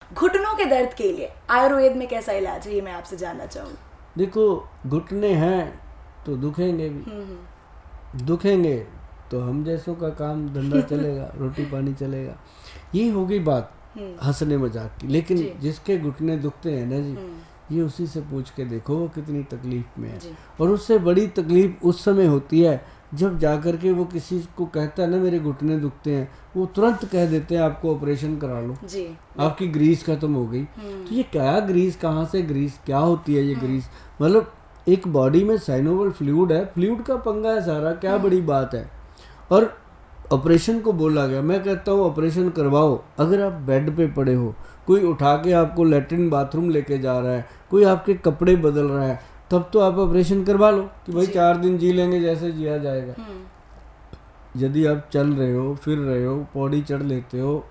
घुटनों के दर्द के लिए आयुर्वेद में कैसा इलाज है, ये मैं आपसे जानना चाहूँगी। देखो, घुटने हैं तो दुखेंगे भी, दुखेंगे तो हम जैसों का काम धंधा चलेगा, रोटी पानी चलेगा। ये हो गई बात हंसने मजाक की। लेकिन जिसके घुटने दुखते हैं ना जी, ये उसी से पूछ के देखो वो कितनी तकलीफ में है। और उससे बड़ी तकलीफ उस समय होती है जब जाकर के वो किसी को कहता है ना मेरे घुटने दुखते हैं, वो तुरंत कह देते हैं आपको ऑपरेशन करा लो जी, आपकी ग्रीस खत्म हो गई। तो ये क्या ग्रीस, कहाँ से ग्रीस, क्या होती है ये ग्रीस? मतलब एक बॉडी में साइनोवल फ्लूइड है, फ्लूइड का पंगा है सारा, क्या बड़ी बात है। और ऑपरेशन को बोला गया, मैं कहता हूँ ऑपरेशन करवाओ। अगर आप बेड पे पड़े हो, कोई उठा के आपको लैट्रिन बाथरूम लेके जा रहा है, कोई आपके कपड़े बदल रहा है, तब तो आप ऑपरेशन करवा लो कि भाई 4 दिन जी लेंगे जैसे जिया जाएगा। यदि आप चल रहे हो, फिर रहे हो, पौड़ी चढ़ लेते हो,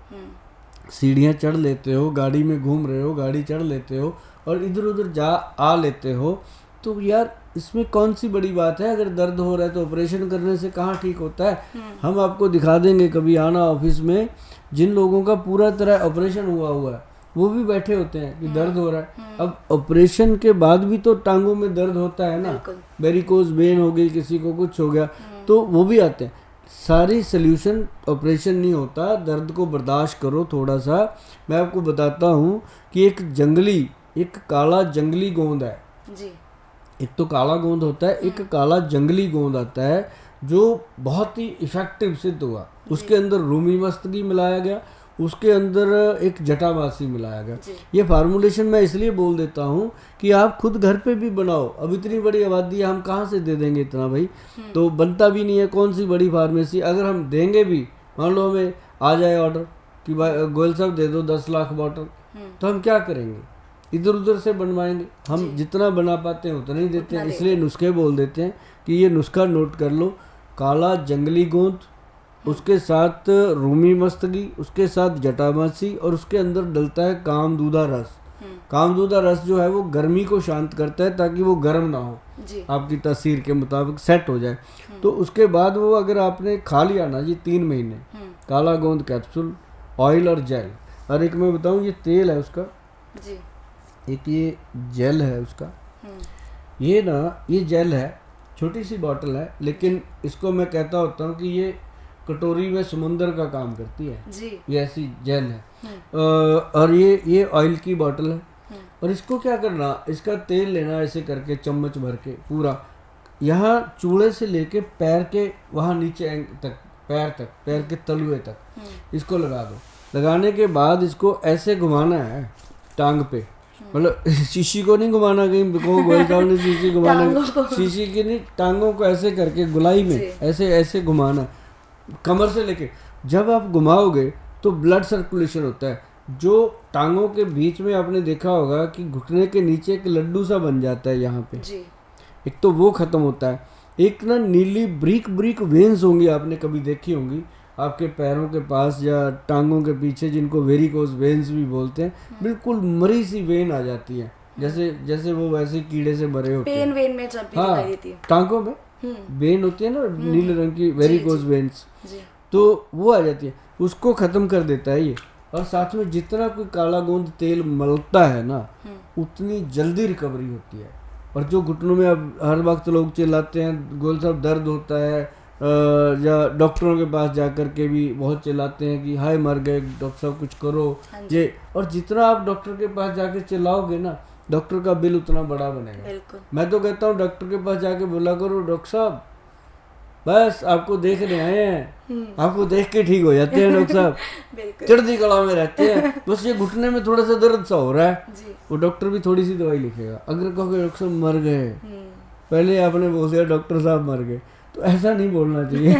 सीढ़ियाँ चढ़ लेते हो, गाड़ी में घूम रहे हो, गाड़ी चढ़ लेते हो और इधर उधर जा आ लेते हो, तो यार इसमें कौन सी बड़ी बात है? अगर दर्द हो रहा है तो ऑपरेशन करने से कहाँ ठीक होता है। हम आपको दिखा देंगे, कभी आना ऑफिस में, जिन लोगों का पूरा तरह ऑपरेशन हुआ है वो भी बैठे होते हैं कि दर्द हो रहा है। अब ऑपरेशन के बाद भी तो टांगों में दर्द होता है ना, वेरिकोज वेन हो गई, किसी को कुछ हो गया, तो वो भी आते हैं। सारी सल्यूशन ऑपरेशन नहीं होता, दर्द को बर्दाश्त करो थोड़ा सा। मैं आपको बताता हूँ कि एक काला जंगली गोंद है जी। एक तो काला गोंद होता है, एक काला जंगली गोंद आता है जो बहुत ही इफेक्टिव सिद्ध हुआ। उसके अंदर रूमी मस्तगी मिलाया गया, उसके अंदर एक जटामासी मिलाया गया। ये फार्मूलेशन मैं इसलिए बोल देता हूँ कि आप खुद घर पे भी बनाओ। अब इतनी बड़ी आबादी है, हम कहाँ से दे देंगे इतना भाई? तो बनता भी नहीं है, कौन सी बड़ी फार्मेसी। अगर हम देंगे भी, मान लो हमें आ जाए ऑर्डर कि भाई गोयल साहब दे दो 10 लाख बॉटल, तो हम क्या करेंगे? इधर उधर से बनवाएंगे। हम जितना बना पाते हैं उतना ही देते हैं। इसलिए नुस्खे बोल देते हैं कि ये नुस्खा नोट कर लो, काला जंगली गोंद, उसके साथ रूमी मस्तगी, उसके साथ जटामासी, और उसके अंदर डलता है कामदूदा रस। कामदूदा रस जो है वो गर्मी को शांत करता है ताकि वो गर्म ना हो, आपकी तासीर के मुताबिक सेट हो जाए। तो उसके बाद वो अगर आपने खा लिया ना जी 3 महीने, काला गोंद कैप्सूल, ऑयल और जेल। और एक मैं बताऊँ, ये तेल है उसका जी, एक ये जेल है उसका। ये जेल है, छोटी सी बॉटल है, लेकिन इसको मैं कहता होता हूँ कि ये कटोरी में समुंदर का काम करती है जी। ये ऐसी जेल है। और ये ऑयल की बॉटल है। और इसको क्या करना, इसका तेल लेना ऐसे करके चम्मच भर के पूरा, यहाँ चूड़े से लेके पैर के वहाँ नीचे तक, पैर के तलुए तक इसको लगा दो। लगाने के बाद इसको ऐसे घुमाना है टांग पे, मतलब शीशी को नहीं घुमाना, कहीं गोल ने शीशी घुमाना, शीशी की नहीं, टांगों को ऐसे करके गुलाई में ऐसे घुमाना, कमर से लेके। जब आप घुमाओगे तो ब्लड सर्कुलेशन होता है, जो टांगों के बीच में आपने देखा होगा कि घुटने के नीचे एक लड्डू सा बन जाता है यहाँ पे जी। एक तो वो खत्म होता है। एक ना नीली ब्रीक वेन्स होंगी, आपने कभी देखी होंगी आपके पैरों के पास या टांगों के पीछे, जिनको वेरिकोज वेन्स भी बोलते हैं। बिल्कुल मरी सी वेन आ जाती है, जैसे वो वैसे कीड़े से भरे होते हैं। वेन में जब भी दिखाई देती है टांगों में वेन होती है ना नीले रंग की, वेरिकोज वेन्स, तो वो आ जाती है, उसको खत्म कर देता है ये। और साथ में जितना कोई काला गोंद तेल मलता है ना, उतनी जल्दी रिकवरी होती है। और जो घुटनों में अब हर वक्त लोग चिल्लाते हैं गोल साहब दर्द होता है, या डॉक्टरों के पास जाकर के भी बहुत चिल्लाते हैं कि हाय मर गए डॉक्टर साहब कुछ करो ये। और जितना आप डॉक्टर के पास जाके चिल्लाओगे ना, डॉक्टर का बिल उतना बड़ा बनेगा। मैं तो कहता हूँ डॉक्टर के पास जाके बोला करो, डॉक्टर साहब बस आपको देखने आए हैं, आपको देख के ठीक हो जाते हैं डॉक्टर साहब, चढ़ती कला में रहते हैं, बस ये घुटने में थोड़ा सा दर्द सा हो रहा है, वो डॉक्टर भी थोड़ी सी दवाई लिखेगा। अगर कहोगे डॉक्टर साहब मर गए, पहले आपने बोल दिया डॉक्टर साहब मर गए, तो ऐसा नहीं बोलना चाहिए।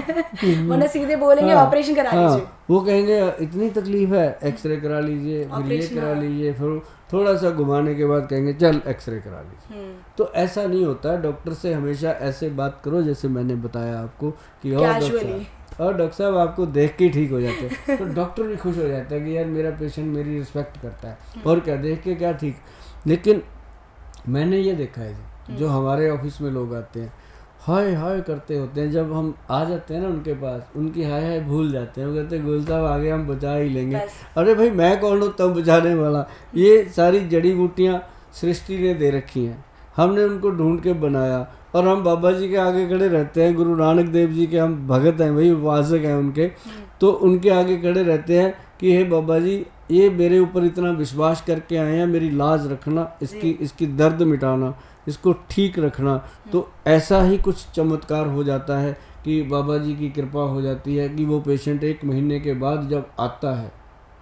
वरना सीधे बोलेंगे ऑपरेशन करा लीजिए। वो कहेंगे इतनी तकलीफ है, एक्सरे करा लीजिए, फिर ये करा लीजिए, फिर थोड़ा सा घुमाने के बाद कहेंगे चल एक्सरे करा लीजिए। तो ऐसा नहीं होता। डॉक्टर से हमेशा ऐसे बात करो जैसे मैंने बताया आपको कि और डॉक्टर साहब आपको देख के ठीक हो जाते हैं, तो डॉक्टर भी खुश हो जाता है कि यार मेरा पेशेंट मेरी रिस्पेक्ट करता है, और क्या देख के क्या ठीक। लेकिन मैंने ये देखा है जो हमारे ऑफिस में लोग आते हैं, हाय हाय करते होते हैं। जब हम आ जाते हैं ना उनके पास, उनकी हाय हाय भूल जाते हैं। वो कहते हैं गोयल साहब आगे हम बचा ही लेंगे। बस। अरे भाई मैं कौन हूँ तब बचाने वाला? ये सारी जड़ी बूटियाँ सृष्टि ने दे रखी हैं, हमने उनको ढूंढ के बनाया और हम बाबा जी के आगे खड़े रहते हैं। गुरु नानक देव जी के हम भगत हैं भाई, उपासक हैं उनके, तो उनके आगे खड़े रहते हैं कि हे बाबा जी ये मेरे ऊपर इतना विश्वास करके आए हैं, मेरी लाज रखना, इसकी दर्द मिटाना, इसको ठीक रखना। तो ऐसा ही कुछ चमत्कार हो जाता है कि बाबा जी की कृपा हो जाती है कि वो पेशेंट 1 महीने के बाद जब आता है,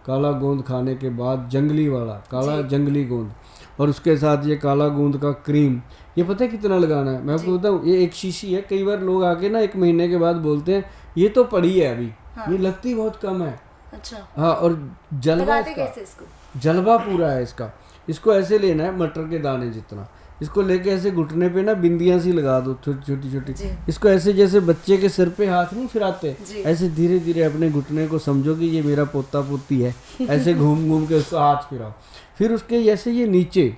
काला गोंद खाने के बाद, जंगली वाला काला जंगली गोंद, और उसके साथ ये काला गोंद का क्रीम, ये पता है कितना लगाना है? मैं आपको बताऊँ, ये 1 शीशी है। कई बार लोग आके ना 1 महीने के बाद बोलते हैं ये तो पड़ी है अभी, ये लगती बहुत कम है। अच्छा। हाँ, और जलवा लगाते इसका, कैसे इसको? जलवा पूरा है इसका। इसको ऐसे लेना है मटर के दाने जितना, इसको लेके ऐसे घुटने पे ना बिंदियां सी लगा दो छोटी छोटी। इसको ऐसे जैसे बच्चे के सिर पे हाथ नहीं फिराते, ऐसे धीरे धीरे अपने घुटने को समझो कि ये मेरा पोता पोती है, ऐसे घूम घूम के उसको हाथ फिराओ। फिर उसके जैसे ये नीचे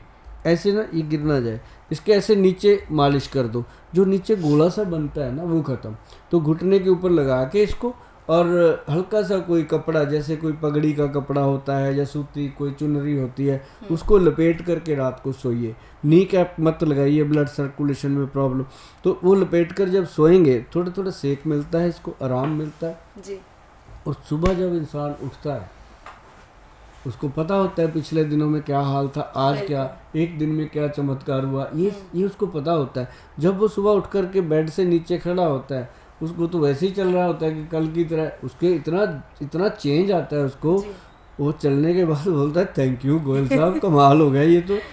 ऐसे ना ये गिर ना जाए, इसके ऐसे नीचे मालिश कर दो, जो नीचे गोला सा बनता है ना वो ख़त्म। तो घुटने के ऊपर लगा के इसको, और हल्का सा कोई कपड़ा, जैसे कोई पगड़ी का कपड़ा होता है या सूती कोई चुनरी होती है, उसको लपेट करके रात को सोइए। नी कैप मत लगाइए, ब्लड सर्कुलेशन में प्रॉब्लम। तो वो लपेट कर जब सोएंगे, थोड़ा थोड़ा सेक मिलता है, इसको आराम मिलता है जी। और सुबह जब इंसान उठता है उसको पता होता है पिछले दिनों में क्या हाल था, आज क्या, एक दिन में क्या चमत्कार हुआ, ये उसको पता होता है। जब वो सुबह उठ कर के बेड से नीचे खड़ा होता है, उसको तो वैसे ही चल रहा होता है कि कल की तरह, उसके इतना चेंज आता है उसको। वो चलने के बाद बोलता है थैंक यू गोयल साहब, कमाल हो गया ये तो।